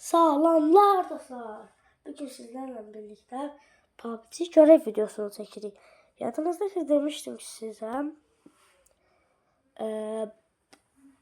Sağlamlar dostlar. Bugün sizlerle birlikte PUBG görev videosunu çekirik. Yadınızda ki demiştim ki size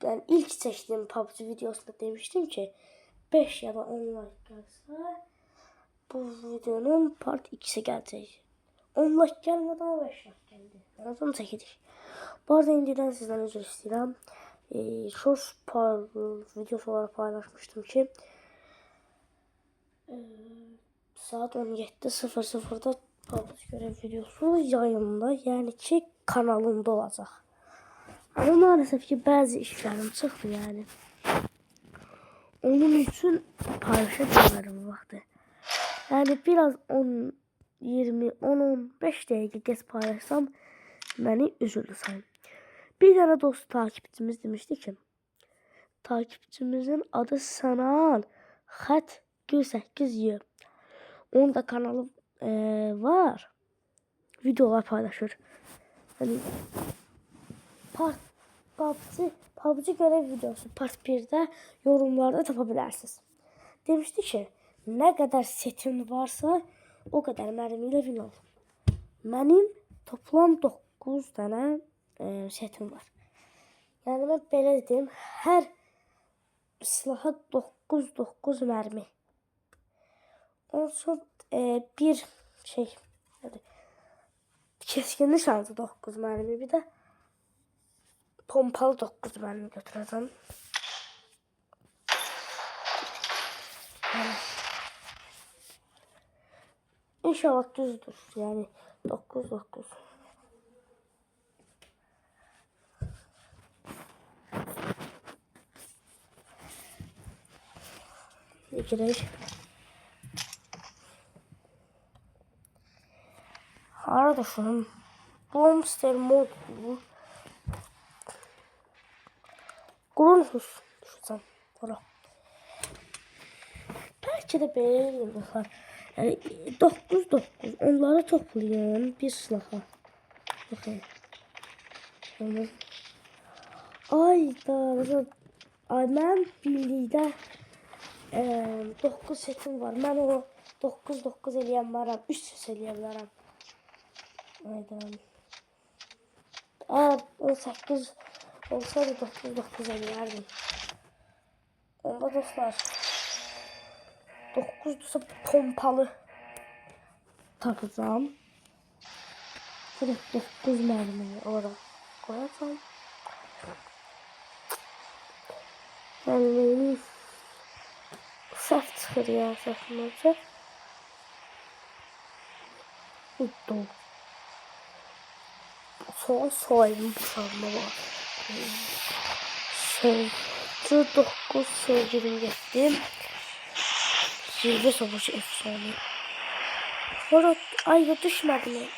ben ilk çektiğim PUBG videosunda demiştim ki 5 ya da 10 like gelirse bu videonun part 2'si gelecek. 10 like gelmedi ama 5 like geldi. Ben onu çekirik. Bu arada indiden sizden özür istəyirəm. Shorts videosu olarak paylaşmıştım ki saat 17:00'da PUBG görev videosu yayında, yani ki kanalımda olacaq. Ama maalesef ki bazı işlerim çıxdı, yani. Onun için paylaşa bilmirəm vaxtı. Yani biraz 10, 20, 10-15 dəqiqə gec paylaşsam beni üzüldü sayın. Bir tane dost takipçimiz demişti ki takipçimizin adı Sanan Xat Gül8Y. Onun da kanalı var. Videolar paylaşır. Hani PUBG görev videosu part 1'de yorumlarda tapabilirsiniz. Demişti ki ne kadar setin varsa o kadar mermiyle win ol. Benim toplam 9 tane setim var. Yani ben belə dedim, her silaha 9 mermi. Olsun bir şey, keskin nişancı 9 mermi, bir de pompalı 9 mermi götüreceğim. Yani, İnşallah düzdür, yani 9. Girək. Arkadaşım, Blomster mod bu. Kurulmuş şuradan. Bura. Belki de belə yıldızlar. Yani 9. Onları toplayın bir silaha. Bakın. Ay mən birlikdə 9 setim var. Mən o 9 eləyən varam. 300 eləyə bilərəm. Aydan. 18 olsaydı 9 eləyərdim. Onda dostlar 9'dusa pompalı tapacağım. Direkt 9 mermiyi oraya koyacağım. Yani saf çıxır ya, safım olacaq. Uttum. Son soyum bıçağıma var. Sözcü 9 sözcüğüm getdim. Zirve savaşı efsane. Sonra ayda düşmədim.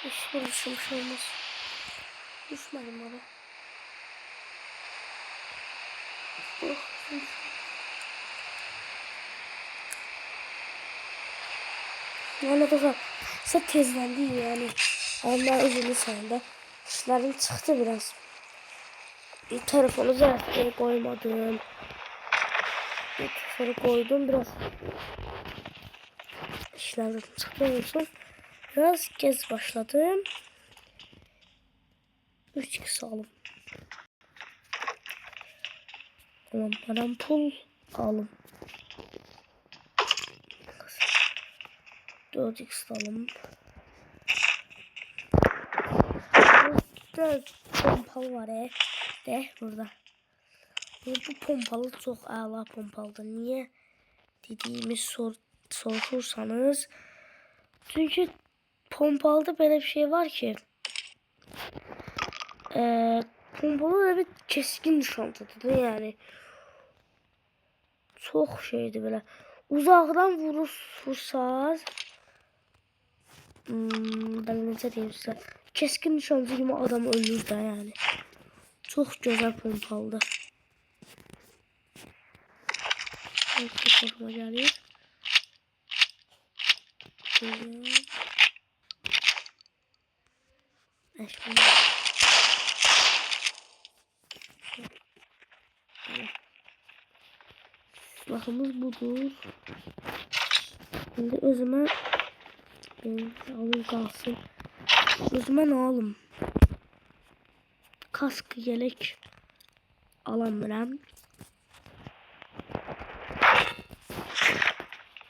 Hiç vuruşum olmaz. Düşmədim oraya. Yani dostlar, size tezlendi yani. Allah özünü sayında işlerim çıktı biraz. Bir telefonu zaten koymadım. Bir telefonu koydum biraz. İşlerim çıktı olsun. Biraz gez başladım. 3x alım. Tamam, param pul alım. 4x alım. Burada pompalı var de burada. Bu pompalı çok əla pompalıdır. Niye dediğimi sorursanız. Çünkü pompalıda böyle bir şey var ki pompalı da bir keskin nişancıdır yani. Çok şeydi böyle. Uzaktan vursaz ben necə deyim sizə, keskin nişancı gibi adam ölür de yani. Çok güzel pompalıdır. Hoşuma gelir. Aşkım. silahımız budur. Şimdi özüme alım kalsın. Özüme ne alım? Kask, yelek alamıram.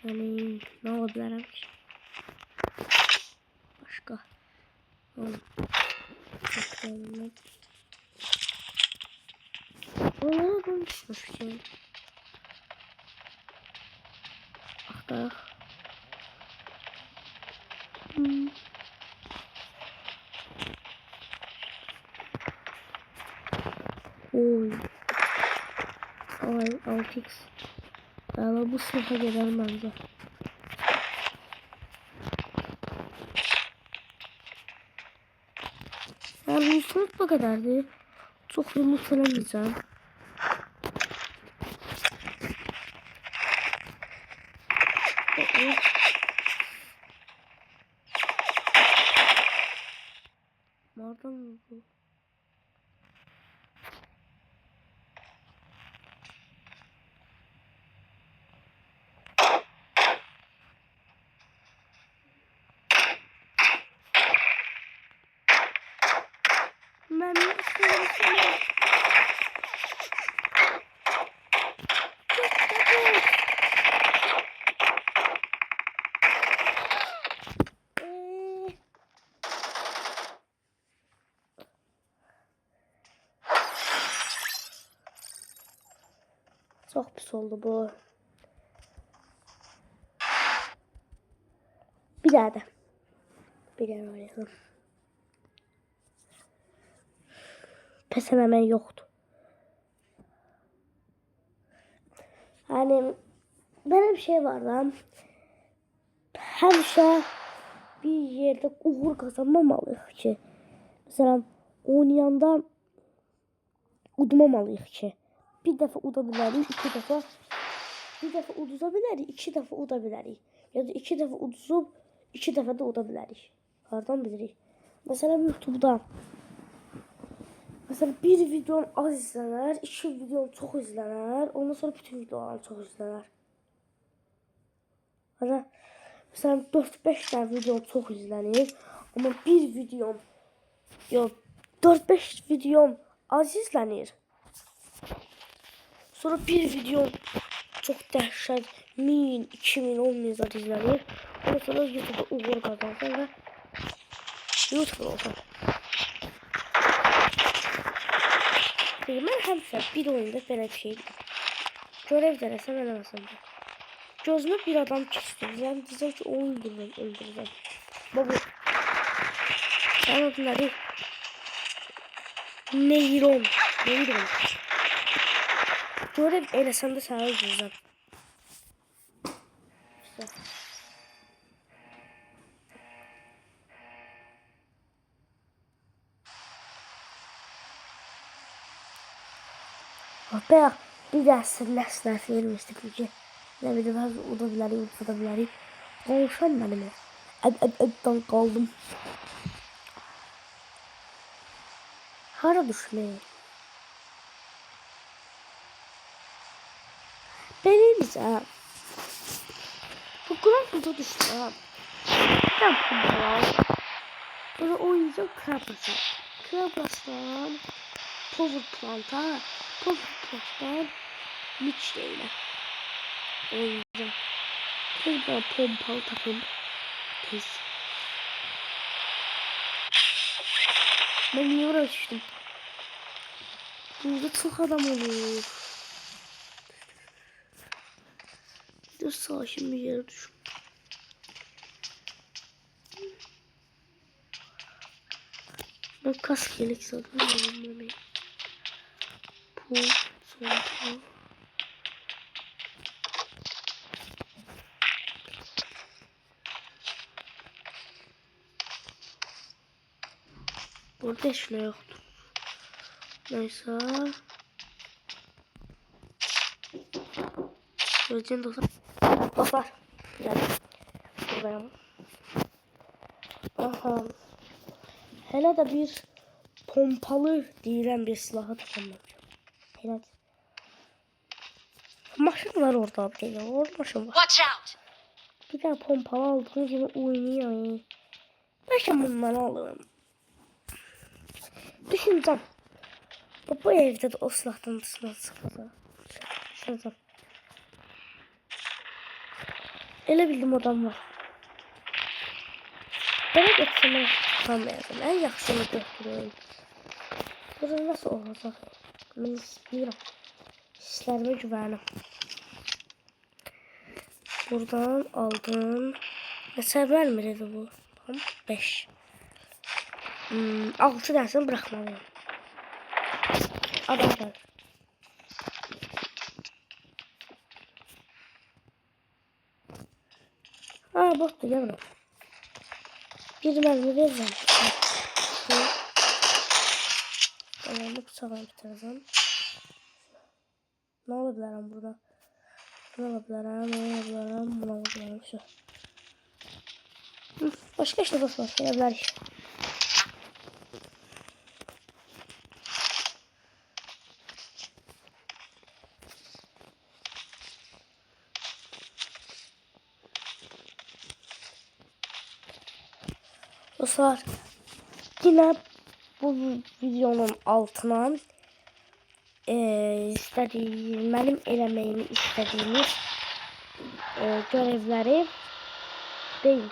Yani ne olabilirim ki? Başka. Onlara konuşmuş ki. Aktar. Oy. Ay 6x. Ama bu sınıfa gelen bence. Yani bu sınıf bu kadardı. Çok yumurtalamayacağım. Nereden mı bu? Ben çok pis oldu bu. Bir daha da. Bir daha oynayalım. Pes hemen yoktu. Hani benim bir şey var lan. Her şey bir yerde uğur kazanmamalıyıq ki. Mesela oynayanda udmamalıyıq ki. Bir dəfə uda bilərik, iki dəfə. Bir dəfə uduza bilərik, iki dəfə uda bilərik. Ya da iki dəfə uduzub, iki dəfə də uda bilərik. Hardan bilirik? Mesela YouTube'da. Mesela bir videom az izlənər, iki videom çox izlənər, ondan sonra bütün videolarım çox izlənər. Hani mesela 4-5 tane video çok izlenir ama bir videom yok 4-5 videom az izlenir. Sonra bir videom çok dəhşət 1000, 2000, 10.000 zat izlenir. Ondan sonra YouTube'da uğur kazansın ve YouTuber olsun. Ben həmişə bir oyunda belə bir şey görev denesem eləməsəm də. Gözüme bir adam kestireceğim. Diyeceğim ki onu öldüreceğim. Baba. Sen adın ne? Neyron. Neyron. Görev elesem de sana öldüreceğim. İşte. Be bir dersin ders vermiştik ki. Ne bileyim ben udabilirim. Konuşan benimle. Edden kaldım. Hara düşmeye. Benimiz ha. Bu kulak burada düştü ha. Ben kumbalar. Böyle oynayacağım Krampus'a. Krampus'tan Power Plant'a. Power Plant'tan Mitch'leyle oynayacağım. Tekrar pompalı takım. Tez. Ben niye oraya düştüm? Burada çok adam olur. Bir de sakin bir yere düştüm. Ben kask yelek sanırım. Pul, sonra pul. Burada hiç ne yoktu. Neyse. Göreceğim dostlar. Dostlar. Gel. Buraya. Aha. Hele de bir pompalı diyen bir silahı takılmak. Hele. Maşın var orada değil. Orada maşın var. Watch out! Bir tane pompalı aldığım gibi oynuyor. Başım bundan alırım. Düşüneceğim. Bu evde de o silahtan dışına çıkacaq. Düşüneceğim. Elə bildim adam var. Belə geçsəm tutamayacağım. En yaxşını götürüyorum. Burada nasıl olacaq? Mən istəyirəm. Hislərime güvənim. Buradan aldım. Neçə vermirdi bu? 5. 6 dərsini bırakmalıyım. Adam gəlir. Ha botdur gel bura. Bir mermi vereceğim. Tamam bıçağı bitireceğim. Ne olabilirim burada? Ne olabilirim? Buna olabilirim. Şu. Başka işte dostlar. Yapabilir. Dostlar yine bu videonun altına benim eləməyimi istədiyiniz görevləri değil.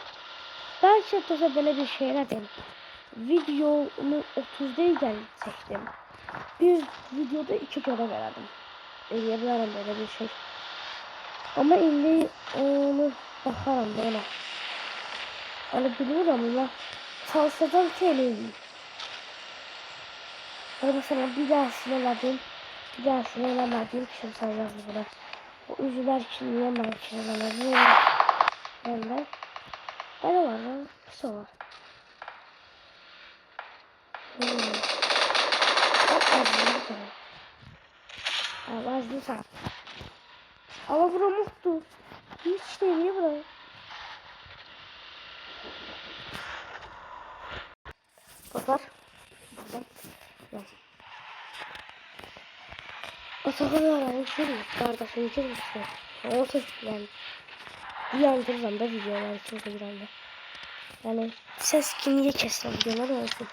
Belki de böyle bir şeyler dedim. Videomu 30'dayken çektim. Bir videoda 2 görev verdim. Eləyebilirim böyle bir şey. Ama indi onu bakarım da ona. Hani biliyorum ama çalışacağım ki eləyim. Hani mesela bir dersini elədim. Bir dersini eləmədim. Kimsə yazdı buna. O üzülər ki niyə mən ki eləmədim. Yani böyle var lan. Pis olur. Azlı sen. Ama bura mutlu. Hiç değil ya bura. Bakar. Atakanlar şöyle kardeşim için işte. Olsa yani yandırırım da videolar için bir anda. Yani ses kimliği kestim videolar olsun.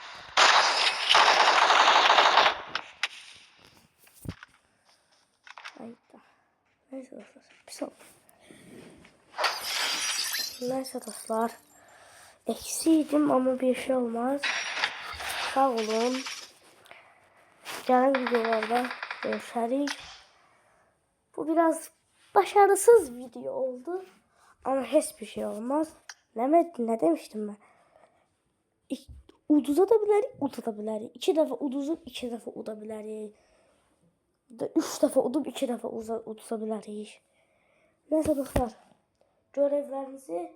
Hayda. Neyse dostlar. Pis oldu. Neyse dostlar. Eksiydim ama bir şey olmaz. Sağ olun. Gelen videolarda görüşürüz. Bu biraz başarısız video oldu. Ama hiçbir şey olmaz. Ne demiştim ben? Uduza da bilərik. 2 dəfə uduzub 2 dəfə uda bilərik. 3 dəfə udub 2 dəfə uduza bilərik. Neyse dostlar. Görevlərinizi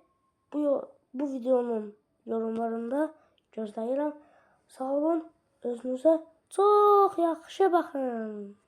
bu videonun yorumlarında gözləyirəm. Sağ olun. Özünüzə çox yaxşı baxın.